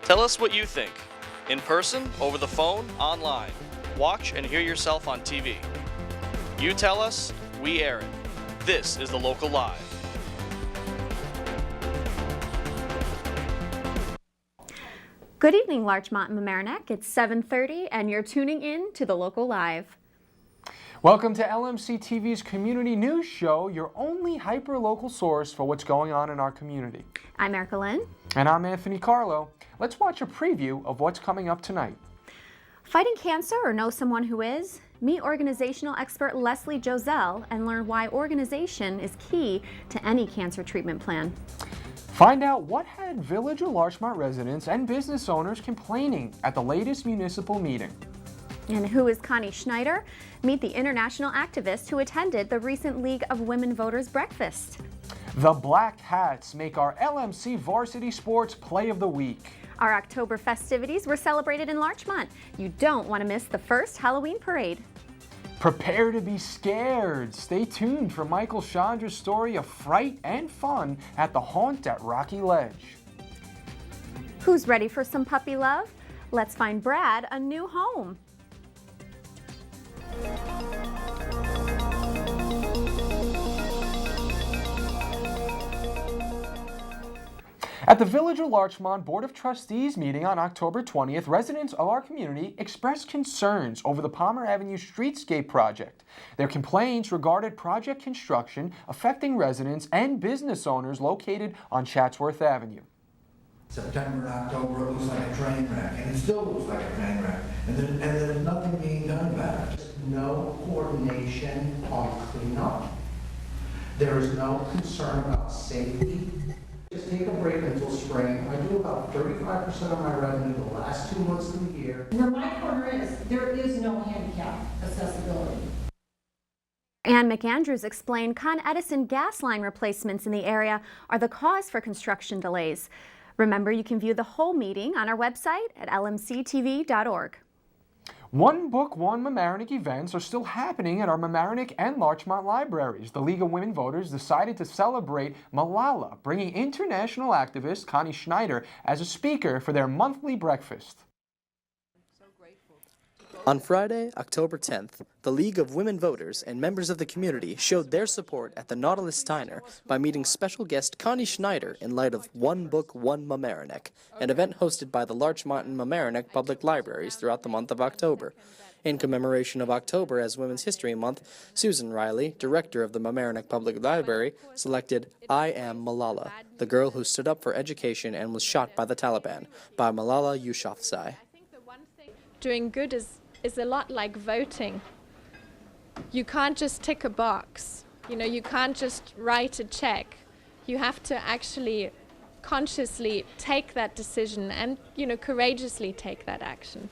Tell us what you think. In person, over the phone, online. Watch and hear yourself on TV. You tell us, we air it. This is the Local Live. Good evening, Larchmont and Mamaroneck. It's 7:30 and you're tuning in to the Local Live. Welcome to LMC TV's Community News Show, your only hyper-local source for what's going on in our community. I'm Erica Lynn. And I'm Anthony Carlo. Let's watch a preview of what's coming up tonight. Fighting cancer or know someone who is? Meet organizational expert Leslie Josel and learn why organization is key to any cancer treatment plan. Find out what had Village of Larchmont residents and business owners complaining at the latest municipal meeting. And who is Connie Schneider? Meet the international activist who attended the recent League of Women Voters breakfast. The Black Hats make our LMC Varsity Sports Play of the Week. Our October festivities were celebrated in Larchmont. You don't want to miss the first Halloween parade. Prepare to be scared. Stay tuned for Michael Chandra's story of fright and fun at the haunt at Rocky Ledge. Who's ready for some puppy love? Let's find Brad a new home. At the Village of Larchmont Board of Trustees meeting on October 20th, residents of our community expressed concerns over the Palmer Avenue Streetscape project. Their complaints regarded project construction affecting residents and business owners located on Chatsworth Avenue. September and October, it looks like a train wreck, and it still looks like a train wreck, and there's nothing being done about it. No coordination on cleanup. There is no concern about safety. Just take a break until spring. I do about 35% of my revenue the last 2 months of the year. Where my corner is, there is no handicap accessibility. Ann McAndrews explained Con Edison gas line replacements in the area are the cause for construction delays. Remember, you can view the whole meeting on our website at lmctv.org. One Book, One Mamaroneck events are still happening at our Mamaroneck and Larchmont libraries. The League of Women Voters decided to celebrate Malala, bringing international activist Connie Schneider as a speaker for their monthly breakfast. On Friday, October 10th, the League of Women Voters and members of the community showed their support at the Nautilus Diner by meeting special guest Connie Schneider in light of One Book, One Mamaroneck, an event hosted by the Larchmont and Mamaroneck public libraries throughout the month of October. In commemoration of October as Women's History Month, Susan Riley, director of the Mamaroneck Public Library, selected I Am Malala, the girl who stood up for education and was shot by the Taliban, by Malala Yousafzai. Doing good is a lot like voting. You can't just tick a box. You can't just write a check. You have to actually consciously take that decision and, courageously take that action.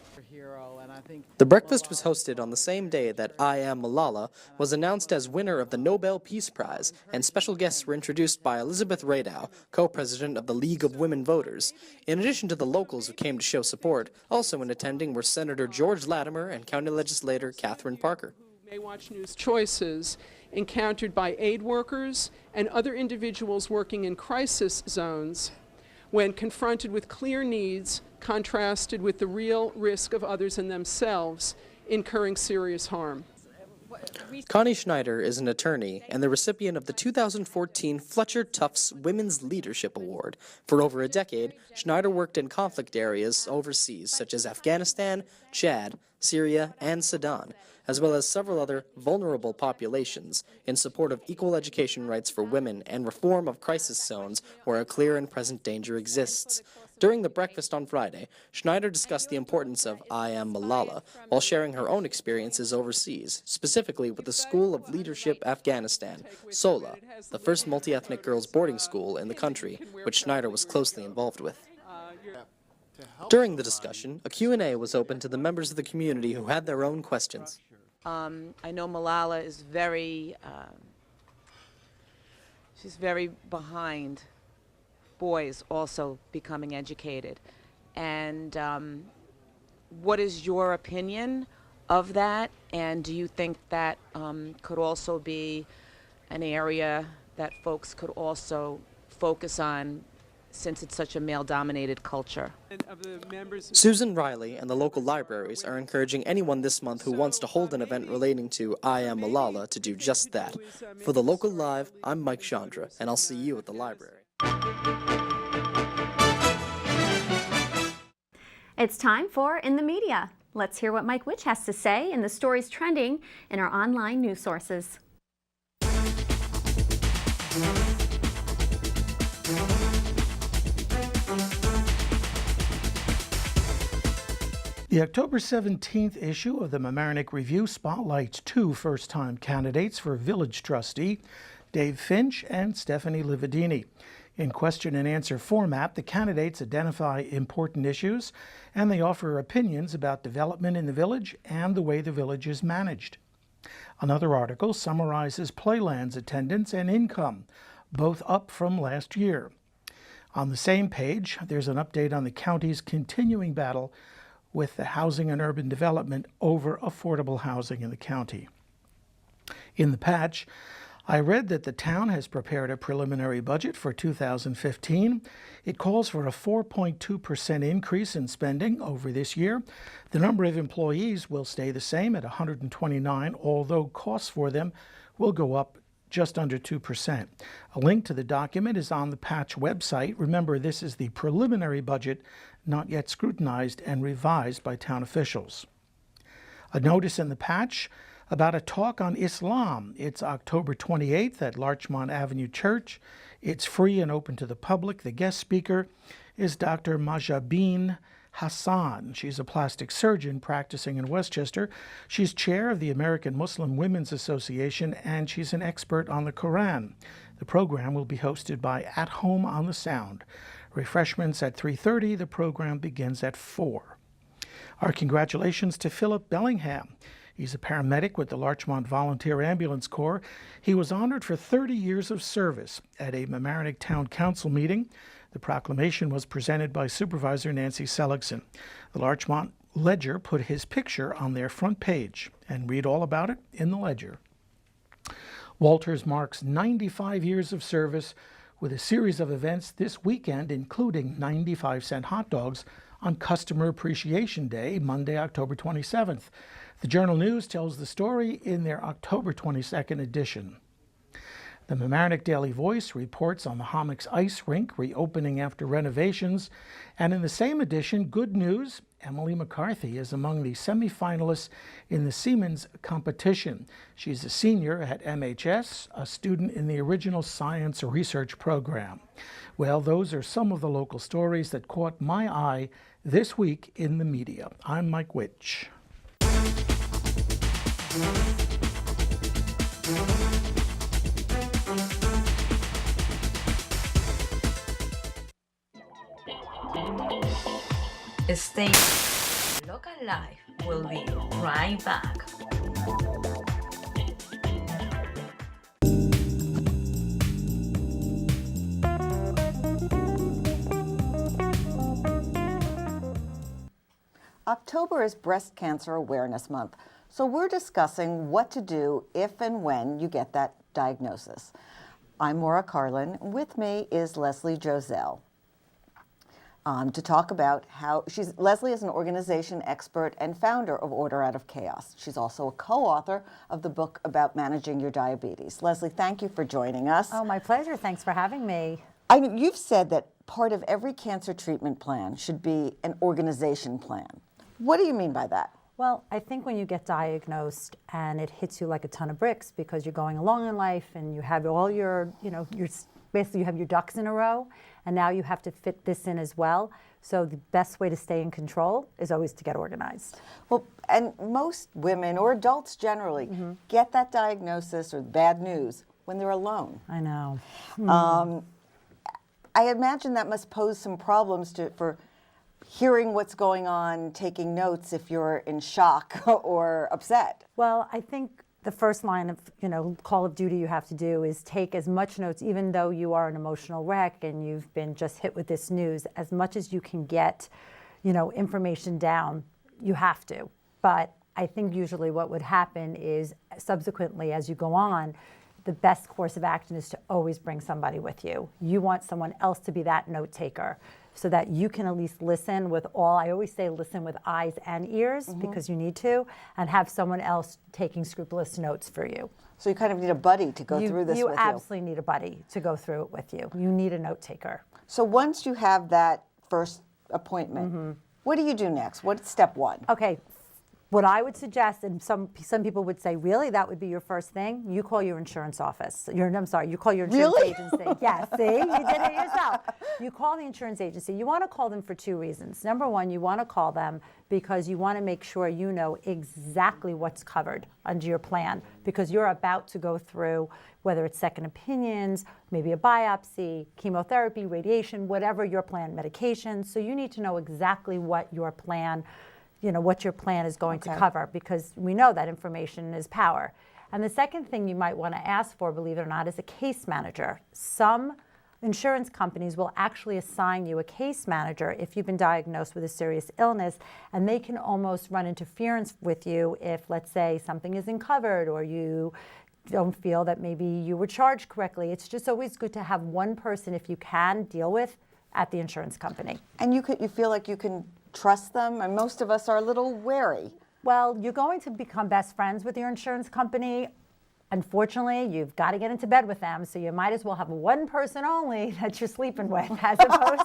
The breakfast was hosted on the same day that I Am Malala was announced as winner of the Nobel Peace Prize, and special guests were introduced by Elizabeth Radow, co-president of the League of Women Voters. In addition to the locals who came to show support, also in attending were Senator George Latimer and County Legislator Catherine Parker. Watch News choices encountered by aid workers and other individuals working in crisis zones when confronted with clear needs contrasted with the real risk of others and themselves incurring serious harm. Connie Schneider is an attorney and the recipient of the 2014 Fletcher Tufts Women's Leadership Award. For over a decade, Schneider worked in conflict areas overseas such as Afghanistan, Chad, Syria, and Sudan, as well as several other vulnerable populations, in support of equal education rights for women and reform of crisis zones where a clear and present danger exists. During the breakfast on Friday, Schneider discussed the importance of I Am Malala while sharing her own experiences overseas, specifically with the School of Leadership Afghanistan, SOLA, the first multi-ethnic girls' boarding school in the country, which Schneider was closely involved with. During the discussion, a Q&A was open to the members of the community who had their own questions. I know Malala is she's very behind boys also becoming educated. And what is your opinion of that? And do you think that could also be an area that folks could also focus on since it's such a male-dominated culture. Of the members Susan Riley and the local libraries are encouraging anyone this month who wants to hold an event relating to I Am Malala to do just that. For the Local Live, I'm Mike Chandra, and I'll see you at the library. It's time for In the Media. Let's hear what Mike Witch has to say in the stories trending in our online news sources. The October 17th issue of the Mamaroneck Review spotlights two first-time candidates for village trustee, Dave Finch and Stephanie Lividini. In question and answer format, the candidates identify important issues and they offer opinions about development in the village and the way the village is managed. Another article summarizes Playland's attendance and income, both up from last year. On the same page, there's an update on the county's continuing battle with the Housing and Urban Development over affordable housing in the county. In the patch, I read that the town has prepared a preliminary budget for 2015. It calls for a 4.2% increase in spending over this year. The number of employees will stay the same at 129, although costs for them will go up just under 2%. A link to the document is on the patch website. Remember, this is the preliminary budget, not yet scrutinized and revised by town officials. A notice in the patch about a talk on Islam. It's October 28th at Larchmont Avenue Church. It's free and open to the public. The guest speaker is Dr. Majabeen Hassan. She's a plastic surgeon practicing in Westchester. She's chair of the American Muslim Women's Association, and she's an expert on the Quran. The program will be hosted by At Home on the Sound. Refreshments at 3:30. The program begins at 4. Our congratulations to Philip Bellingham. He's a paramedic with the Larchmont Volunteer Ambulance Corps. He was honored for 30 years of service at a Mamaroneck Town Council meeting. The proclamation was presented by Supervisor Nancy Seligson. The Larchmont Ledger put his picture on their front page, and read all about it in the Ledger. Walters marks 95 years of service with a series of events this weekend, including 95-cent hot dogs on Customer Appreciation Day, Monday, October 27th. The Journal News tells the story in their October 22nd edition. The Mamaroneck Daily Voice reports on the Hommocks Ice Rink reopening after renovations. And in the same edition, good news, Emily McCarthy is among the semifinalists in the Siemens competition. She's a senior at MHS, a student in the original science research program. Well, those are some of the local stories that caught my eye this week in the media. I'm Mike Witch. Stay Local Live. We'll be right back. October is Breast Cancer Awareness Month, so we're discussing what to do if and when you get that diagnosis. I'm Maura Carlin. With me is Leslie Josel. To talk about how Leslie is an organization expert and founder of Order Out of Chaos. She's also a co-author of the book about managing your diabetes. Leslie, thank you for joining us. Oh, my pleasure. Thanks for having me. I mean, you've said that part of every cancer treatment plan should be an organization plan. What do you mean by that? Well, I think when you get diagnosed and it hits you like a ton of bricks because you're going along in life and you have all your, basically you have your ducks in a row, and now you have to fit this in as well. So the best way to stay in control is always to get organized. Well, and most women or adults generally get that diagnosis or bad news when they're alone. I know. I imagine that must pose some problems for hearing what's going on, taking notes if you're in shock or upset. Well, I think the first line of, call of duty you have to do is take as much notes, even though you are an emotional wreck and you've been just hit with this news, as much as you can get, information down, you have to. But I think usually what would happen is subsequently as you go on, the best course of action is to always bring somebody with you. You want someone else to be that note taker so that you can at least listen with all, I always say listen with eyes and ears because you need to, and have someone else taking scrupulous notes for you. So you kind of need a buddy to go through this with you. You absolutely need a buddy to go through it with you. You need a note taker. So once you have that first appointment, what do you do next? What's step one? Okay, what I would suggest, and some people would say, really, that would be your first thing? You call your insurance office. You call your insurance agency. Yes, see, you did it yourself. You call the insurance agency. You want to call them for two reasons. Number one, you want to call them because you want to make sure you know exactly what's covered under your plan, because you're about to go through, whether it's second opinions, maybe a biopsy, chemotherapy, radiation, whatever your plan, medication. So you need to know exactly what your plan is going to cover, because we know that information is power. And the second thing you might want to ask for, believe it or not, is a case manager. Some insurance companies will actually assign you a case manager if you've been diagnosed with a serious illness, and they can almost run interference with you if, let's say, something isn't covered or you don't feel that maybe you were charged correctly. It's just always good to have one person, if you can, deal with at the insurance company. And you feel like you can trust them? And most of us are a little wary. Well, you're going to become best friends with your insurance company. Unfortunately, you've got to get into bed with them, so you might as well have one person only that you're sleeping with, as opposed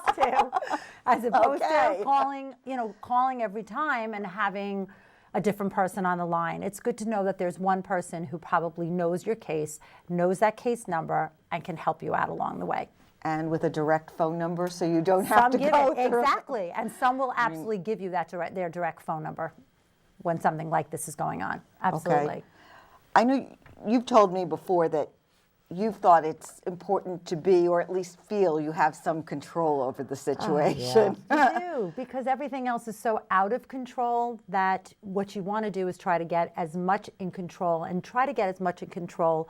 to calling every time and having a different person on the line. It's good to know that there's one person who probably knows your case, knows that case number, and can help you out along the way. And with a direct phone number, so you don't have to go through. Exactly, and some will absolutely give you their direct phone number when something like this is going on. Absolutely. Okay. I know you've told me before that you've thought it's important to be, or at least feel, you have some control over the situation. You do, because everything else is so out of control that what you want to do is try to get as much in control, and try to get as much in control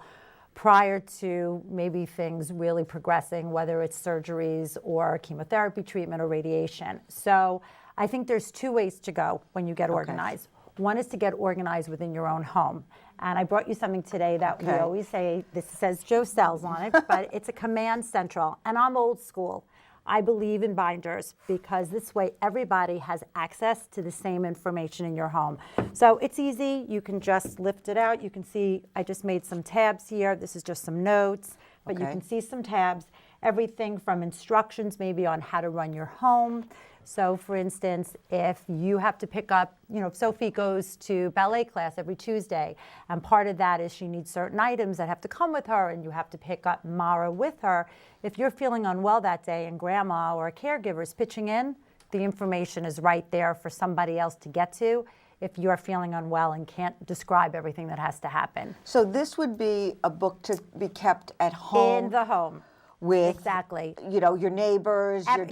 prior to maybe things really progressing, whether it's surgeries or chemotherapy treatment or radiation. So I think there's two ways to go when you get organized. One is to get organized within your own home. And I brought you something today that we always say, this says Josel's on it, but it's a command central. And I'm old school. I believe in binders because this way everybody has access to the same information in your home. So it's easy. You can just lift it out. You can see I just made some tabs here. This is just some notes, but you can see some tabs. Everything from instructions maybe on how to run your home. So for instance, if you have to pick up, if Sophie goes to ballet class every Tuesday, and part of that is she needs certain items that have to come with her, and you have to pick up Mara with her. If you're feeling unwell that day and grandma or a caregiver is pitching in, the information is right there for somebody else to get to if you're feeling unwell and can't describe everything that has to happen. So this would be a book to be kept at home? In the home. With, exactly, your neighbors, all the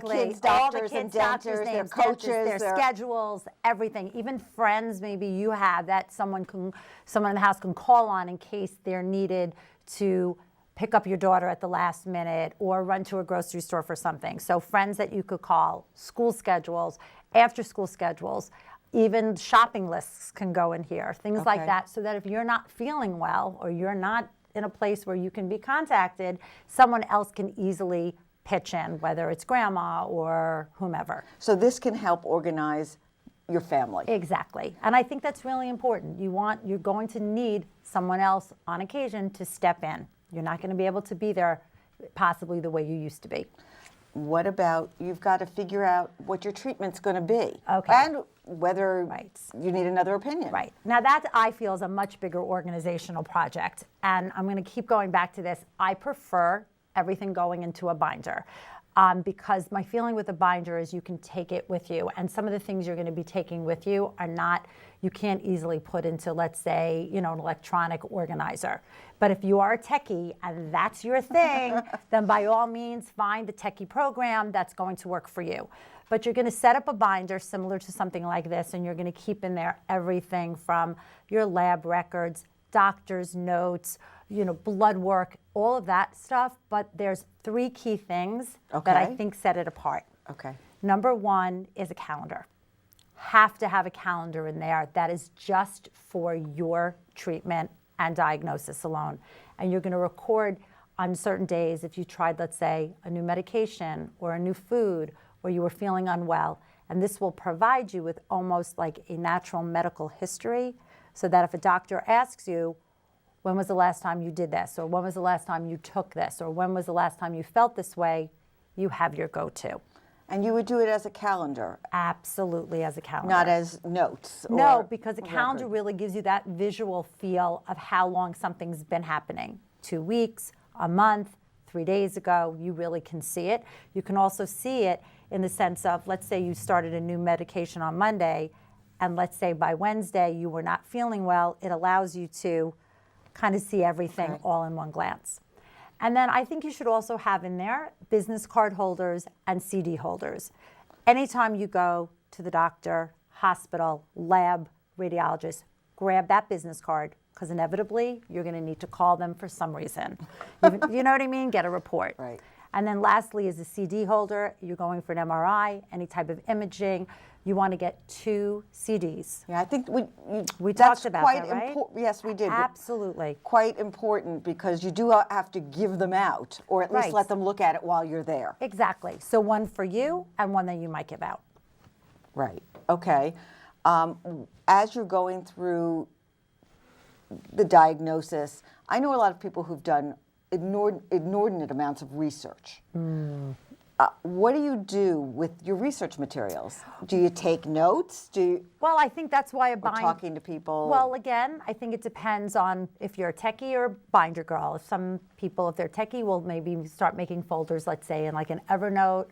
kids' doctors and dentists, their coaches, their schedules, everything. Even friends maybe you have that someone in the house can call on in case they're needed to pick up your daughter at the last minute or run to a grocery store for something. So friends that you could call, school schedules, after school schedules, even shopping lists can go in here, things like that, so that if you're not feeling well or you're not in a place where you can be contacted, someone else can easily pitch in, whether it's grandma or whomever. So this can help organize your family. Exactly. And I think that's really important. You're going to need someone else on occasion to step in. You're not going to be able to be there possibly the way you used to be. What about, you've got to figure out what your treatment's going to be. Okay. And whether you need another opinion. Right. Now that, I feel, is a much bigger organizational project. And I'm going to keep going back to this. I prefer everything going into a binder. Because my feeling with a binder is you can take it with you. And some of the things you're going to be taking with you are not, you can't easily put into, let's say, an electronic organizer. But if you are a techie and that's your thing, then by all means, find the techie program that's going to work for you. But you're going to set up a binder similar to something like this, and you're going to keep in there everything from your lab records, doctor's notes, blood work, all of that stuff. But there's 3 key things that I think set it apart. Okay. Number 1 is a calendar. Have to have a calendar in there that is just for your treatment and diagnosis alone. And you're going to record on certain days if you tried, let's say, a new medication or a new food, or you were feeling unwell. And this will provide you with almost like a natural medical history, so that if a doctor asks you, when was the last time you did this, or when was the last time you took this, or when was the last time you felt this way, you have your go-to. And you would do it as a calendar? Absolutely, as a calendar. Not as notes? No, because a calendar record. really gives you that visual feel of how long something's been happening. 2 weeks, a month, 3 days ago, you really can see it. You can also see it in the sense of, let's say you started a new medication on Monday, and let's say by Wednesday you were not feeling well, it allows you to kind of see everything all in one glance. And then I think you should also have in there business card holders and CD holders. Anytime you go to the doctor, hospital, lab, radiologist, grab that business card, because inevitably you're going to need to call them for some reason. You know what I mean? Get a report. Right. And then lastly is a CD holder. You're going for an MRI, any type of imaging. You want to get 2 CDs. Yeah, I think we talked about that, right? Yes, we did. Absolutely. Quite important, because you do have to give them out, or at least let them look at it while you're there. Exactly. So one for you and one that you might give out. Right. Okay. As you're going through the diagnosis, I know a lot of people who've done inordinate amounts of research. What do you do with your research materials? Do you take notes? Well, I think that's why talking to people? Well, again, I think it depends on if you're a techie or a binder girl. Some people, if they're techie, will maybe start making folders, let's say, in like an Evernote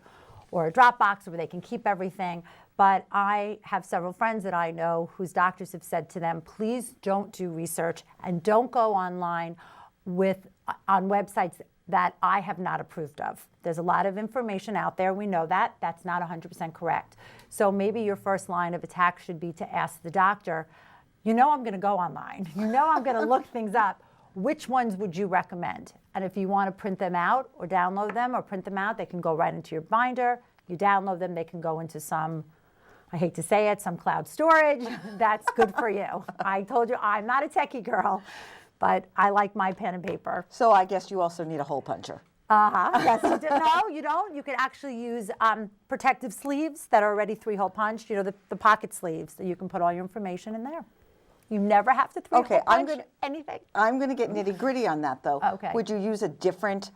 or a Dropbox where they can keep everything. But I have several friends that I know whose doctors have said to them, please don't do research and don't go online on websites that I have not approved of. There's a lot of information out there. We know that. That's not 100% correct. So maybe your first line of attack should be to ask the doctor, you know I'm going to go online. You know I'm going to look things up. Which ones would you recommend? And if you want to print them out or download them or print them out, they can go right into your binder. You download them, they can go into some, I hate to say it, some cloud storage. That's good for you. I told you I'm not a techie girl, but I like my pen and paper. So I guess you also need a hole puncher. Yes, you do. No, you don't. You can actually use protective sleeves that are already 3-hole punched, you know, the pocket sleeves, that you can put all your information in there. You never have to 3-hole punch anything. I'm going to get nitty gritty on that, though. Okay. Would you use a different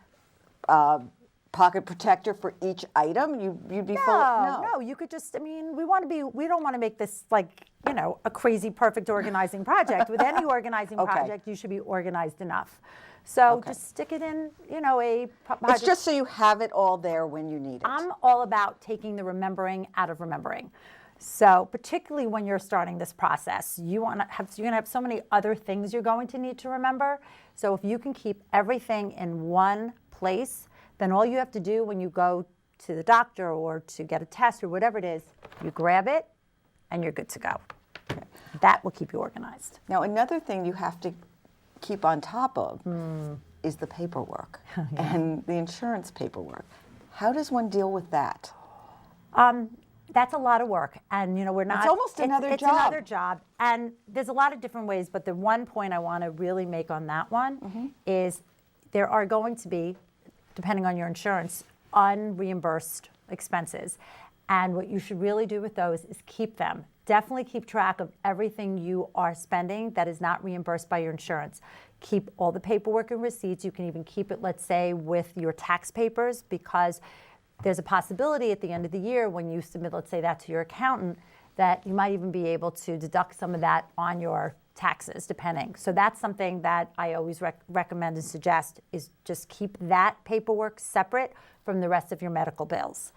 pocket protector for each item? You'd be full. No, you could just, I mean, we don't want to make this like, you know, a crazy perfect organizing project. With any organizing project, you should be organized enough. So just stick it in, you know, it's just so you have it all there when you need it. I'm all about taking the remembering out of remembering. So particularly when you're starting this process, you're going to have so many other things you're going to need to remember. So if you can keep everything in one place, then all you have to do when you go to the doctor or to get a test or whatever it is, you grab it and you're good to go. That will keep you organized. Now, another thing you have to keep on top of is the paperwork and the insurance paperwork. How does one deal with that? That's a lot of work, and you know we're not. It's almost another job. It's another job, and there's a lot of different ways. But the one point I want to really make on that one is there are going to be, depending on your insurance, unreimbursed expenses, and what you should really do with those is keep them. Definitely keep track of everything you are spending that is not reimbursed by your insurance. Keep all the paperwork and receipts. You can even keep it, let's say, with your tax papers, because there's a possibility at the end of the year when you submit, let's say, that to your accountant, that you might even be able to deduct some of that on your taxes, depending. So that's something that I always recommend and suggest, is just keep that paperwork separate from the rest of your medical bills.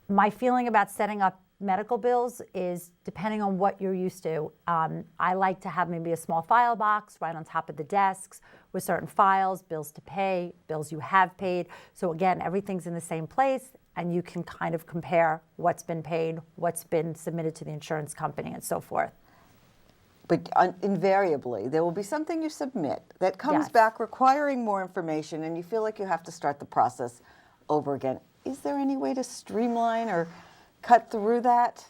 My feeling about setting up medical bills is depending on what you're used to. I like to have maybe a small file box right on top of the desks with certain files, bills to pay, bills you have paid. So again, everything's in the same place, and you can kind of compare what's been paid, what's been submitted to the insurance company, and so forth. But invariably, there will be something you submit that comes back requiring more information, and you feel like you have to start the process over again. Is there any way to streamline or cut through that?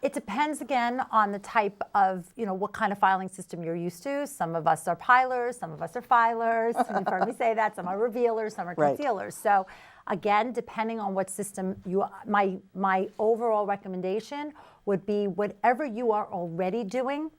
It depends again on the type of, what kind of filing system you're used to. Some of us are pilers, some of us are filers. You've heard me say that. Some are revealers, some are Right. concealers. So again, depending on what system my overall recommendation would be whatever you are already doing,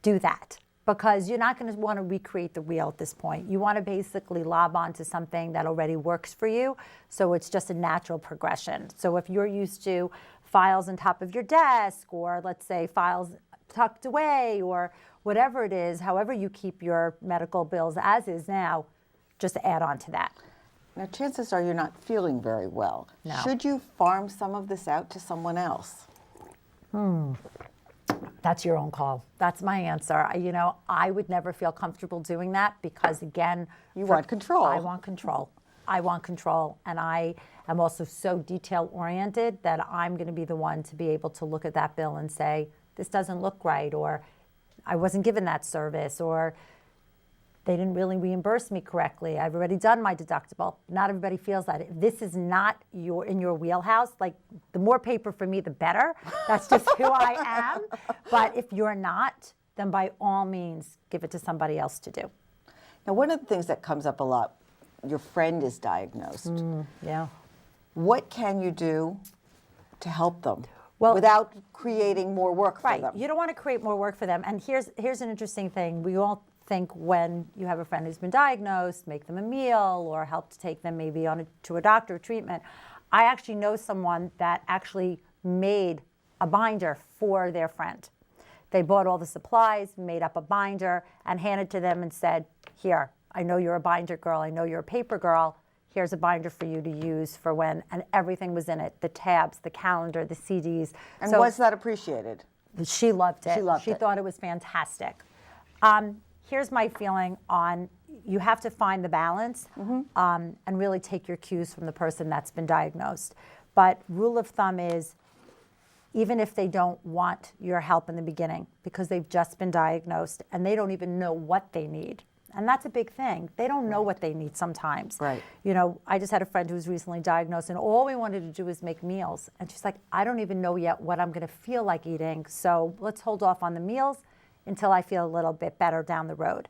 do that. Because you're not going to want to recreate the wheel at this point. You want to basically lob onto something that already works for you. So it's just a natural progression. So if you're used to files on top of your desk, or let's say files tucked away, or whatever it is, however you keep your medical bills as is now, just add on to that. Now, chances are you're not feeling very well. No. Should you farm some of this out to someone else? That's your own call. That's my answer. I would never feel comfortable doing that because, again, You want control. I want control. I want control. And I am also so detail-oriented that I'm going to be the one to be able to look at that bill and say, this doesn't look right, or I wasn't given that service, or they didn't really reimburse me correctly. I've already done my deductible. Not everybody feels that. If this is not in your wheelhouse, like the more paper for me, the better. That's just who I am. But if you're not, then by all means, give it to somebody else to do. Now, one of the things that comes up a lot, your friend is diagnosed. Yeah. What can you do to help them without creating more work for them? You don't want to create more work for them. And here's an interesting thing. We all think when you have a friend who's been diagnosed, make them a meal or help to take them maybe to a doctor treatment. I actually know someone that actually made a binder for their friend. They bought all the supplies, made up a binder, and handed to them and said, here, I know you're a binder girl, I know you're a paper girl, here's a binder for you to use for when, and everything was in it, the tabs, the calendar, the CDs. And was that appreciated? She loved it. She thought it was fantastic. Here's my feeling on, you have to find the balance and really take your cues from the person that's been diagnosed. But rule of thumb is, even if they don't want your help in the beginning because they've just been diagnosed and they don't even know what they need. And that's a big thing. They don't know what they need sometimes. Right. I just had a friend who was recently diagnosed and all we wanted to do was make meals. And she's like, I don't even know yet what I'm going to feel like eating. So let's hold off on the meals until I feel a little bit better down the road.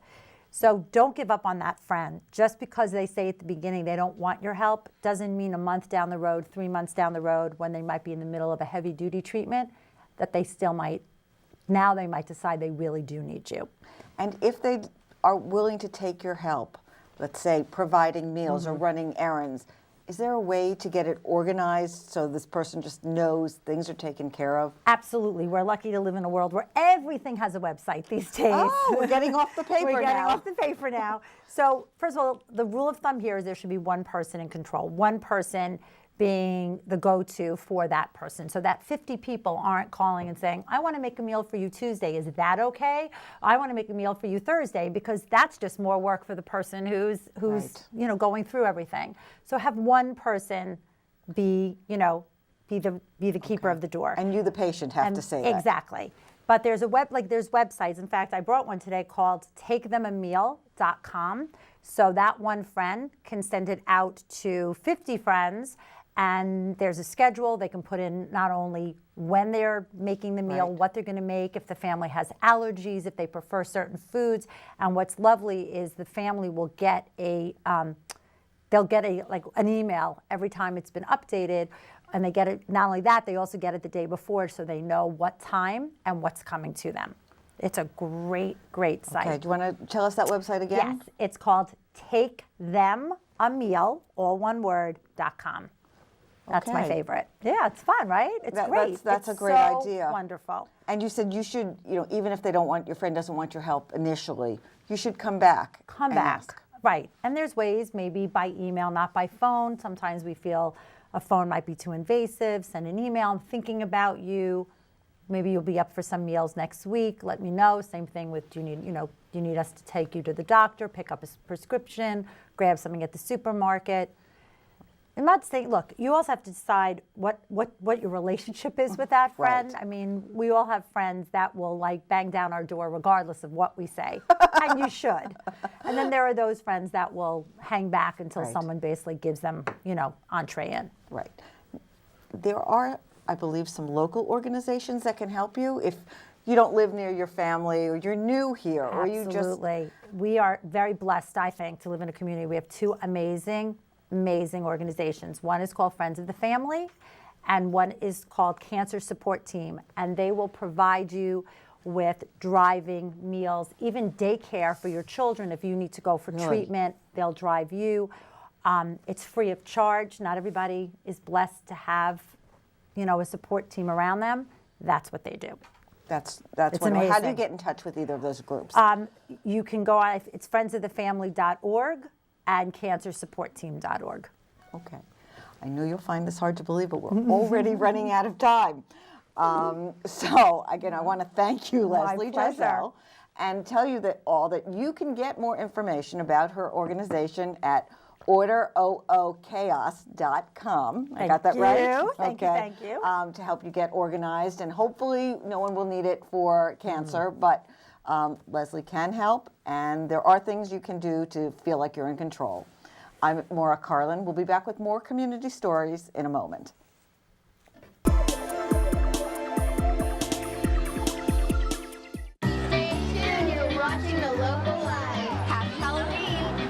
So don't give up on that friend. Just because they say at the beginning they don't want your help doesn't mean a month down the road, 3 months down the road, when they might be in the middle of a heavy duty treatment, that they still might, now they might decide they really do need you. And if they are willing to take your help, let's say providing meals or running errands, is there a way to get it organized so this person just knows things are taken care of? Absolutely. We're lucky to live in a world where everything has a website these days. Oh, we're getting off the paper now. We're getting off the paper now. So first of all, the rule of thumb here is there should be one person in control, one person being the go-to for that person, so that 50 people aren't calling and saying, I want to make a meal for you Tuesday. Is that okay? I want to make a meal for you Thursday, because that's just more work for the person who's Right. Going through everything. So have one person be the keeper of the door. And you, the patient, have to say that. Exactly. But there's there's websites. In fact, I brought one today called takethemameal.com. So that one friend can send it out to 50 friends, and there's a schedule. They can put in not only when they're making the meal, Right. what they're going to make, if the family has allergies, if they prefer certain foods. And what's lovely is the family will get they'll get an email every time it's been updated. And they get it, not only that, they also get it the day before, so they know what time and what's coming to them. It's a great, great site. Okay, do you want to tell us that website again? Yes, it's called takethemameal, all one word, .com. That's my Okay. favorite. Yeah, it's fun, right? It's great. That's It's a great so idea. Wonderful. And you said you should, even if your friend doesn't want your help initially, you should come back. Come and back. ask. Right. And there's ways, maybe by email, not by phone. Sometimes we feel a phone might be too invasive. Send an email. I'm thinking about you. Maybe you'll be up for some meals next week. Let me know. Same thing with, do you need us to take you to the doctor, pick up a prescription, grab something at the supermarket? I'm not saying, look, you also have to decide what your relationship is with that friend. Right. I mean, we all have friends that will bang down our door regardless of what we say, and you should. And then there are those friends that will hang back until Right. someone basically gives them, entree in. Right. There are I believe, some local organizations that can help you if you don't live near your family or you're new here or you just... Absolutely. We are very blessed, I think, to live in a community. We have two amazing organizations. One is called Friends of the Family, and one is called Cancer Support Team, and they will provide you with driving, meals, even daycare for your children. If you need to go for treatment, they'll drive you. It's free of charge. Not everybody is blessed to have, you know, a support team around them. That's what they do. That's It's wonderful. amazing. How do you get in touch with either of those groups? You can go on, it's friendsofthefamily.org and cancersupportteam.org. Okay. I know you'll find this hard to believe, but we're already running out of time. So, again, I want to thank you, Leslie Josel, and tell you that you can get more information about her organization at orderoochaos.com. I got that right? Thank you. To help you get organized, and hopefully no one will need it for cancer, but Leslie can help, and there are things you can do to feel like you're in control. I'm Maura Carlin. We'll be back with more community stories in a moment. Stay tuned. You're watching The Local Live. Happy Halloween.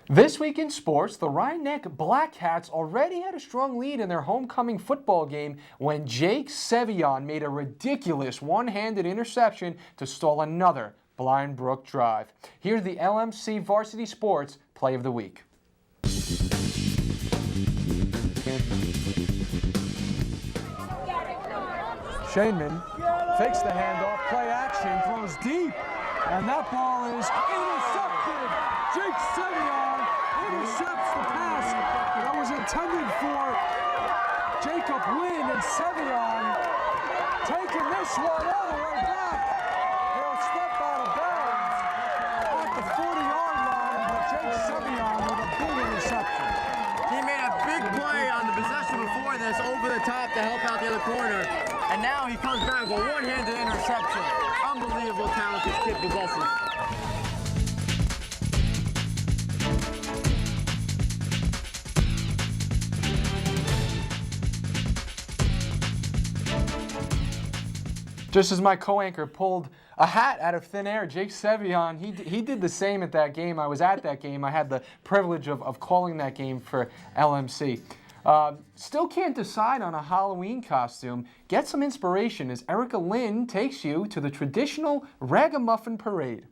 This week in sports, the Rhinebeck Black Cats already had a strong lead in their homecoming football game when Jake Sevion made a ridiculous one-handed interception to stall another Blind Brook drive. Here's the LMC Varsity Sports Play of the Week. Shaneman fakes the handoff, play action, throws deep, and that ball is intercepted. Jake Sevion intercepts the pass that was intended for Jacob Lynn, and Sevion taking this one all the way back. He'll step out of bounds at the 40-yard line, but Jake Sevion with a big interception. He made a big play on the possession before this over the top to help out the other corner, and now he comes back with a one-handed interception. Unbelievable talent this kid possesses. Just as my co-anchor pulled a hat out of thin air, Jake Sevion, he did the same at that game. I was at that game. I had the privilege of calling that game for LMC. Still can't decide on a Halloween costume. Get some inspiration as Erica Lynn takes you to the traditional Ragamuffin Parade.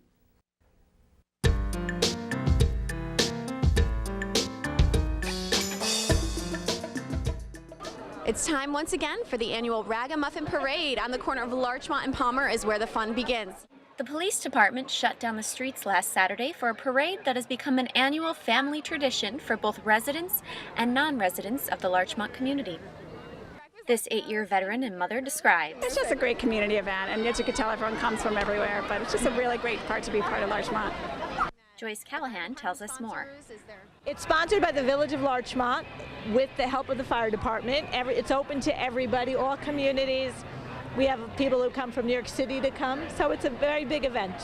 It's time once again for the annual Ragamuffin Parade. On the corner of Larchmont and Palmer is where the fun begins. The police department shut down the streets last Saturday for a parade that has become an annual family tradition for both residents and non-residents of the Larchmont community. This 8-year veteran and mother describes. It's just a great community event, and as you can tell, everyone comes from everywhere, but it's just a really great part to be part of Larchmont. Joyce Callahan tells us more. It's sponsored by the Village of Larchmont with the help of the fire department. It's open to everybody, all communities. We have people who come from New York City to come, so it's a very big event.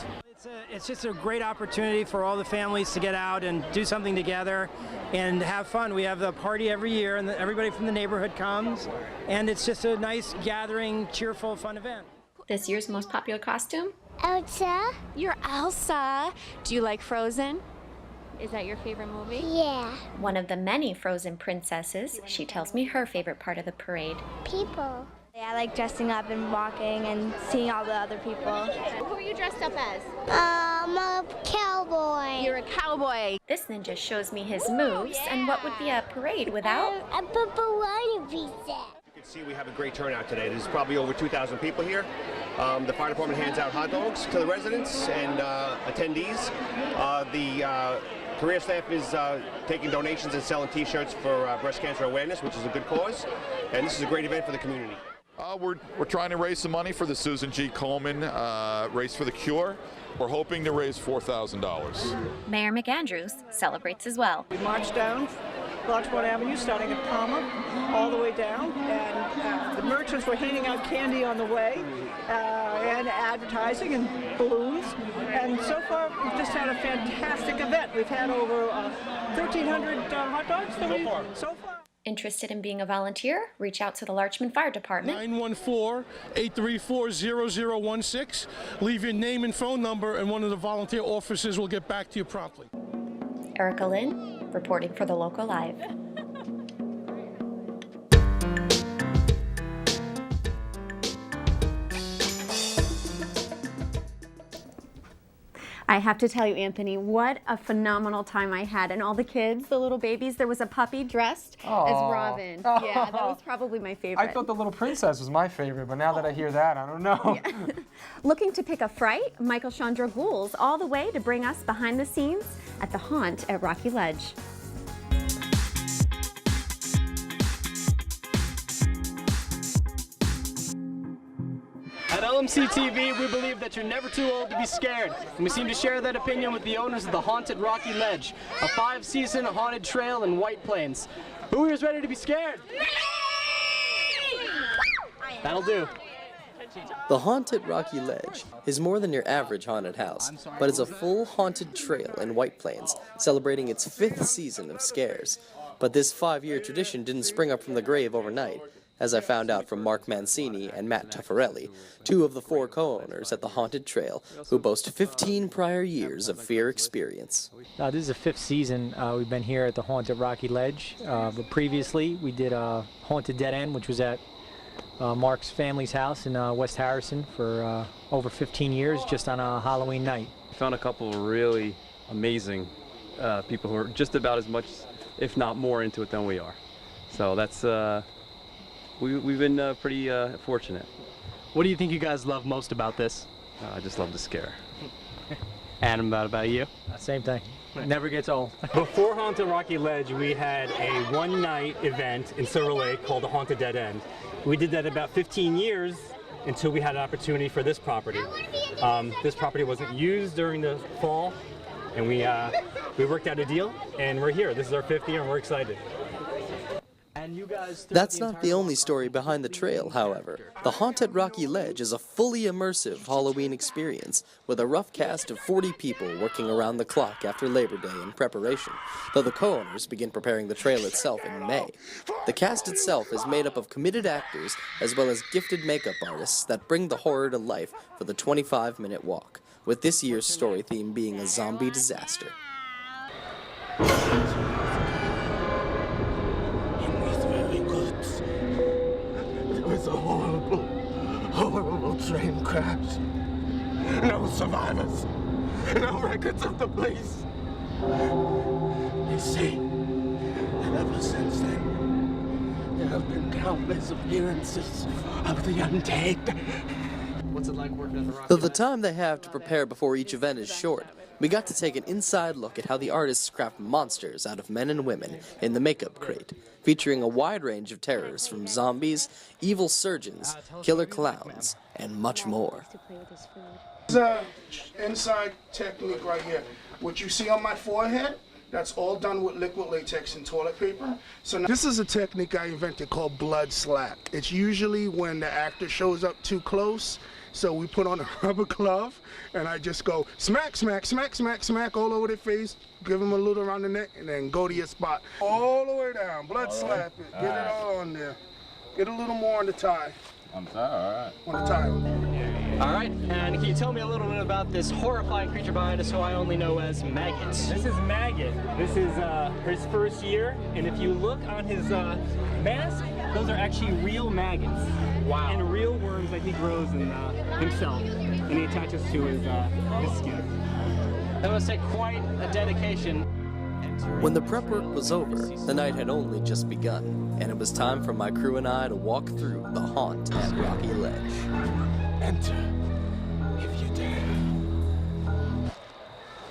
It's just a great opportunity for all the families to get out and do something together and have fun. We have the party every year, and everybody from the neighborhood comes, and it's just a nice gathering, cheerful, fun event. This year's most popular costume? Elsa. You're Elsa. Do you like Frozen? Is that your favorite movie? Yeah. One of the many Frozen princesses, she tells me her favorite part of the parade. People. I like dressing up and walking and seeing all the other people. Who are you dressed up as? I'm a cowboy. You're a cowboy. This ninja shows me his moves and what would be a parade without. A pepperoni pizza. You can see we have a great turnout today. There's probably over 2,000 people here. The fire department hands out hot dogs to the residents and attendees. The career staff is taking donations and selling T-shirts for breast cancer awareness, which is a good cause. And this is a great event for the community. We're trying to raise some money for the Susan G. Komen Race for the Cure. We're hoping to raise $4,000. Mayor McAndrews celebrates as well. We marched down Larchmont Avenue, starting at Palmer, all the way down. And the merchants were handing out candy on the way, and advertising and balloons. And so far, we've just had a fantastic event. We've had over 1,300 hot dogs so far. Interested in being a volunteer? Reach out to the Larchmont Fire Department. 914-834-0016. Leave your name and phone number, and one of the volunteer officers will get back to you promptly. Erica Lynn, reporting for the Local Live. I have to tell you, Anthony, what a phenomenal time I had. And all the kids, the little babies, there was a puppy dressed as Robin. Yeah, that was probably my favorite. I thought the little princess was my favorite, but now that I hear that, I don't know. Yeah. Looking to pick a fright? Michael Chandra Ghouls all the way to bring us behind the scenes at the Haunt at Rocky Ledge. At LMC TV, we believe that you're never too old to be scared, and we seem to share that opinion with the owners of the Haunted Rocky Ledge, a 5-season haunted trail in White Plains. Who here is ready to be scared? That'll do. The Haunted Rocky Ledge is more than your average haunted house, but it's a full haunted trail in White Plains, celebrating its 5th season of scares. But this 5-year tradition didn't spring up from the grave overnight, as I found out from Mark Mancini and Matt Tuffarelli, 2 of the 4 co-owners at the Haunted Trail, who boast 15 prior years of fear experience. This is the 5th season we've been here at the Haunted Rocky Ledge, but previously we did a Haunted Dead End, which was at Mark's family's house in West Harrison for over 15 years, just on a Halloween night. We found a couple of really amazing people who are just about as much, if not more, into it than we are. So that's we've been pretty fortunate. What do you think you guys love most about this? I just love the scare. Adam, about you? Same thing. It never gets old. Before Haunted Rocky Ledge, we had a one-night event in Silver Lake called the Haunted Dead End. We did that about 15 years until we had an opportunity for this property. This property wasn't used during the fall, and we worked out a deal, and we're here. This is our 5th year, and we're excited. That's not the only story behind the trail, however. The Haunted Rocky Ledge is a fully immersive Halloween experience with a rough cast of 40 people working around the clock after Labor Day in preparation, though the co-owners begin preparing the trail itself in May. The cast itself is made up of committed actors as well as gifted makeup artists that bring the horror to life for the 25-minute walk, with this year's story theme being a zombie disaster. It was a horrible, horrible train crash. No survivors. No records of the police. You see, ever since then, there have been countless appearances of the undead. What's it like working at the Rocky Though the time they have to prepare before each event is short, we got to take an inside look at how the artists craft monsters out of men and women in the makeup crate, featuring a wide range of terrors from zombies, evil surgeons, killer clowns, and much more. This is an inside technique right here. What you see on my forehead, that's all done with liquid latex and toilet paper. So now, this is a technique I invented called blood slap. It's usually when the actor shows up too close. So we put on a rubber glove, and I just go smack, smack, smack, smack, smack all over their face, give them a little around the neck, and then go to your spot. All the way down, blood slap it, get it all on there. Get a little more on the tie. On the tie, all right. On the tie. All right, and can you tell me a little bit about this horrifying creature behind us who I only know as Maggot? This is Maggot. This is his first year, and if you look on his mask, those are actually real maggots. Wow. And real worms that he grows in himself, and he attaches to his skin. That must take quite a dedication. When the prep work was over, the night had only just begun, and it was time for my crew and I to walk through the haunt at Rocky Ledge. Enter, if you dare.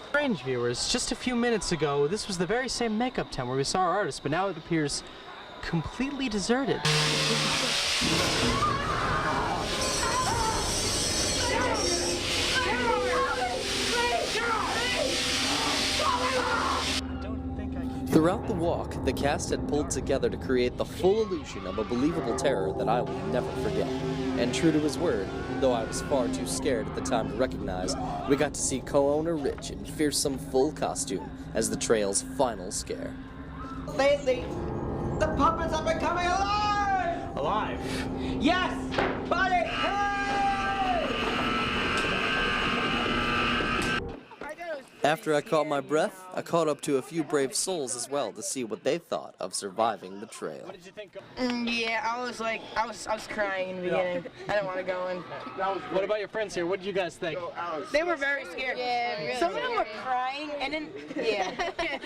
Strange viewers, just a few minutes ago, this was the very same makeup tent where we saw our artist, but now it appears completely deserted. Throughout the walk, the cast had pulled together to create the full illusion of a believable terror that I will never forget. And true to his word, though I was far too scared at the time to recognize, we got to see co-owner Rich in fearsome full costume as the trail's final scare. Lately, the puppets are becoming alive! Alive? Yes! Buddy! After I caught my breath, I caught up to a few brave souls as well to see what they thought of surviving the trail. Yeah, I was crying in the beginning. I didn't want to go in. What about your friends here? What did you guys think? They were very scared. Yeah, really. Some of them were crying, and then, yeah. Yeah.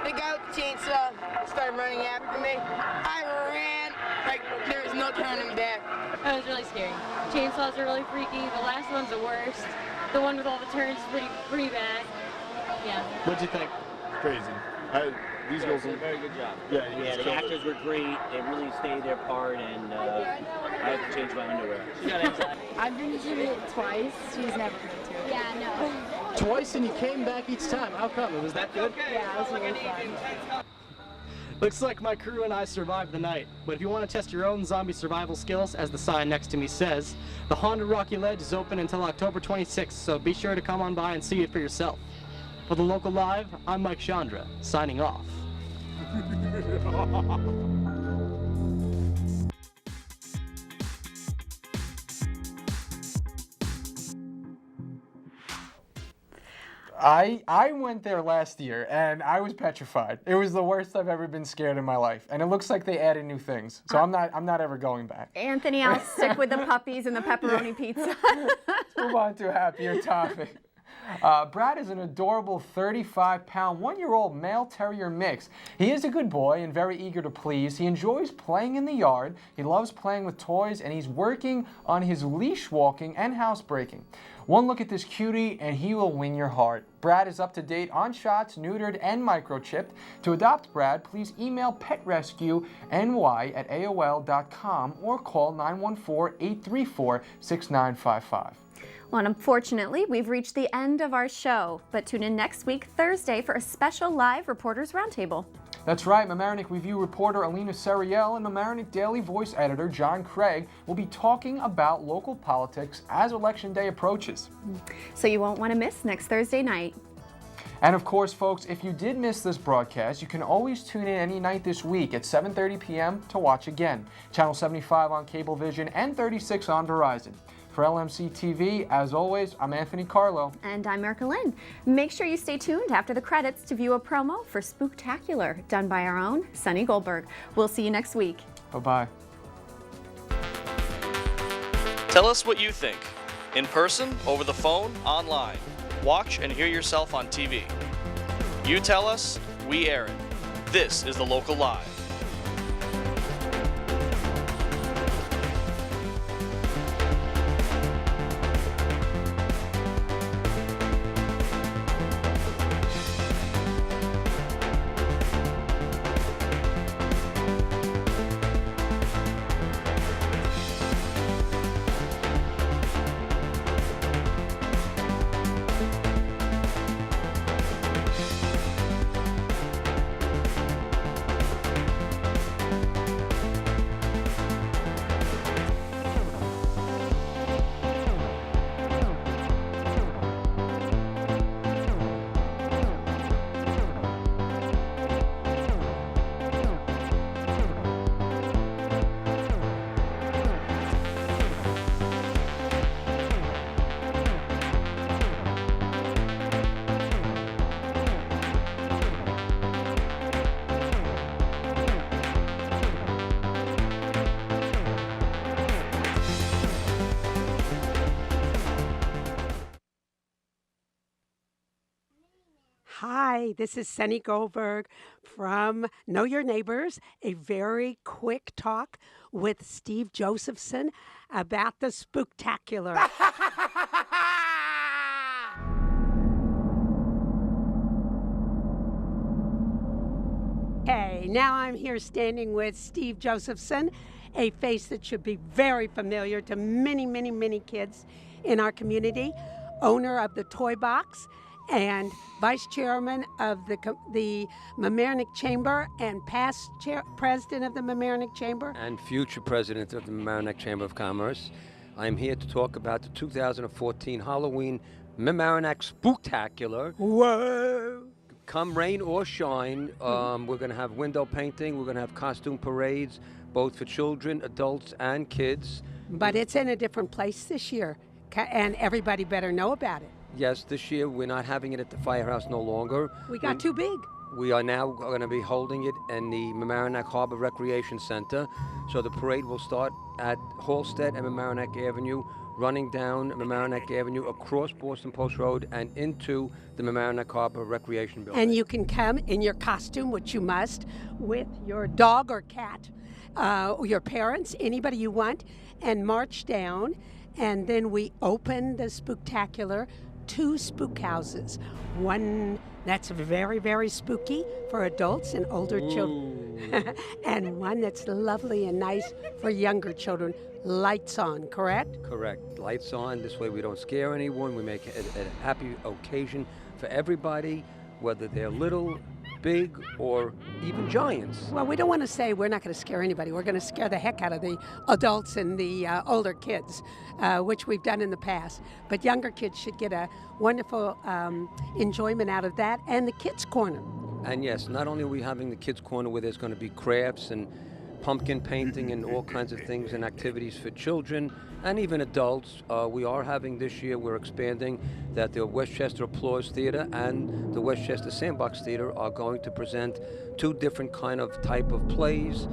The guy with the chainsaw started running after me. I ran, like, there was no turning back. That was really scary. Chainsaws are really freaky. The last one's the worst. The one with all the turns is pretty bad. Yeah. What'd you think? Crazy. These girls did a very good job. Yeah, the actors were great. They really stayed their part, and I had to change my underwear. I've been to it twice. She's never been to it. Yeah, no. Twice, and you came back each time. How come? Was that good? Yeah, it was really fun. Looks like my crew and I survived the night, but if you want to test your own zombie survival skills, as the sign next to me says, the Haunted Rocky Ledge is open until October 26th, so be sure to come on by and see it for yourself. For the Local Live, I'm Mike Chandra, signing off. I went there last year and I was petrified. It was the worst I've ever been scared in my life, and it looks like they added new things. So I'm not ever going back. Anthony, I'll stick with the puppies and the pepperoni pizza. Let's move on to a happier topic. Brad is an adorable 35-pound, one-year-old male terrier mix. He is a good boy and very eager to please. He enjoys playing in the yard. He loves playing with toys, and he's working on his leash walking and housebreaking. One look at this cutie and he will win your heart. Brad is up to date on shots, neutered, and microchipped. To adopt Brad, please email petrescueny@aol.com or call 914-834-6955. Well, unfortunately, we've reached the end of our show, but tune in next week, Thursday, for a special live Reporters Roundtable. That's right, Mamaroneck Review reporter Alina Seriel and Mamaroneck Daily Voice editor John Craig will be talking about local politics as Election Day approaches. So you won't want to miss next Thursday night. And of course, folks, if you did miss this broadcast, you can always tune in any night this week at 7:30 p.m. to watch again. Channel 75 on Cablevision and 36 on Verizon. For LMC TV, as always, I'm Anthony Carlo. And I'm Erica Lynn. Make sure you stay tuned after the credits to view a promo for Spooktacular, done by our own Sunny Goldberg. We'll see you next week. Bye-bye. Tell us what you think. In person, over the phone, online. Watch and hear yourself on TV. You tell us, we air it. This is The Local Live. Hi, this is Sunny Goldberg from Know Your Neighbors, a very quick talk with Steve Josephson about the Spooktacular. Hey, now I'm here standing with Steve Josephson, a face that should be very familiar to many, many, many kids in our community, owner of the Toy Box and Vice Chairman of the Mamaroneck Chamber and past President of the Mamaroneck Chamber. And future President of the Mamaroneck Chamber of Commerce. I'm here to talk about the 2014 Halloween Mamaroneck Spooktacular. Whoa! Come rain or shine, we're going to have window painting, we're going to have costume parades, both for children, adults, and kids. But it's in a different place this year, and everybody better know about it. Yes, this year we're not having it at the firehouse no longer. We got too big. We are now going to be holding it in the Mamaroneck Harbor Recreation Center. So the parade will start at Halstead and Mamaroneck Avenue, running down Mamaroneck Avenue, across Boston Post Road, and into the Mamaroneck Harbor Recreation Building. And you can come in your costume, which you must, with your dog or cat, your parents, anybody you want, and march down. And then we open the Spooktacular, 2 spook houses. One that's very, very spooky for adults and older children, and one that's lovely and nice for younger children. Lights on, correct? Correct. Lights on. This way we don't scare anyone. We make it a happy occasion for everybody, whether they're little, big, or even giants. Well, we don't want to say we're not going to scare anybody. We're going to scare the heck out of the adults and the older kids, which we've done in the past. But younger kids should get a wonderful enjoyment out of that, and the Kids Corner. And yes, not only are we having the Kids Corner where there's going to be crafts and pumpkin painting and all kinds of things and activities for children and even adults. We are having this year, we're expanding that the Westchester Applause Theater and the Westchester Sandbox Theater are going to present 2 different type of plays,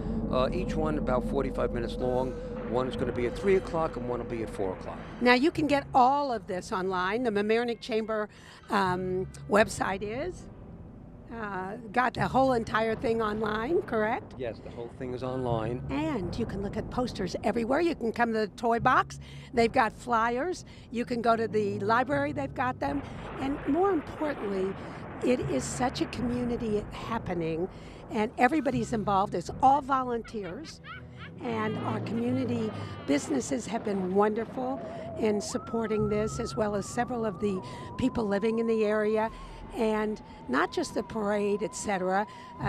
each one about 45 minutes long. One is going to be at 3 o'clock and one will be at 4 o'clock. Now you can get all of this online. The Mamaroneck Chamber website is got the whole entire thing online, correct? Yes, the whole thing is online. And you can look at posters everywhere. You can come to the toy box. They've got flyers. You can go to the library. They've got them. And more importantly, it is such a community happening, and everybody's involved. It's all volunteers. And our community businesses have been wonderful in supporting this, as well as several of the people living in the area. And not just the parade, etc.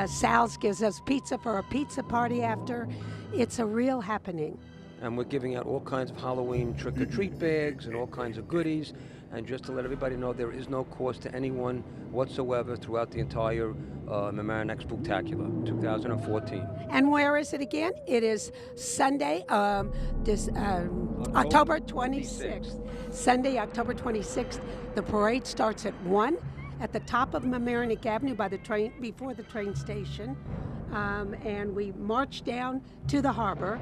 Sal's gives us pizza for a pizza party after. It's a real happening. And we're giving out all kinds of Halloween trick-or-treat bags and all kinds of goodies. And just to let everybody know, there is no cost to anyone whatsoever throughout the entire Mamaroneck Spooktacular 2014. And where is it again? It is Sunday, October 26th. Sunday, October 26th. The parade starts at 1 at the top of Mamaroneck Avenue by the train, before the train station. And we march down to the harbor.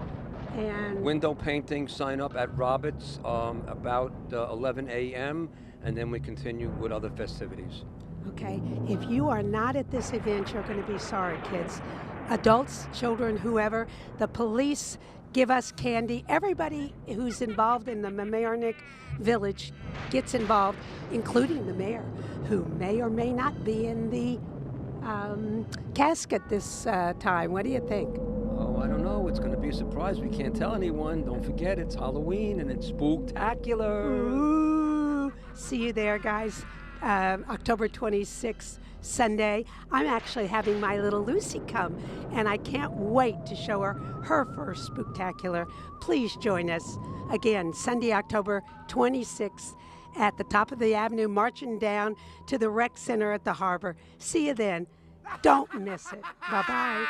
And window painting, sign up at Roberts about 11 a.m. and then we continue with other festivities. Okay, if you are not at this event, you're going to be sorry, kids. Adults, children, whoever, the police give us candy. Everybody who's involved in the Mamaroneck Village gets involved, including the mayor, who may or may not be in the casket this time. What do you think? Oh, I don't know. It's going to be a surprise. We can't tell anyone. Don't forget, it's Halloween and it's spooktacular. Ooh. See you there, guys. October 26th, Sunday. I'm actually having my little Lucy come, and I can't wait to show her her first spooktacular. Please join us again, Sunday, October 26th, at the top of the avenue, marching down to the rec center at the harbor. See you then. Don't miss it. Bye-bye.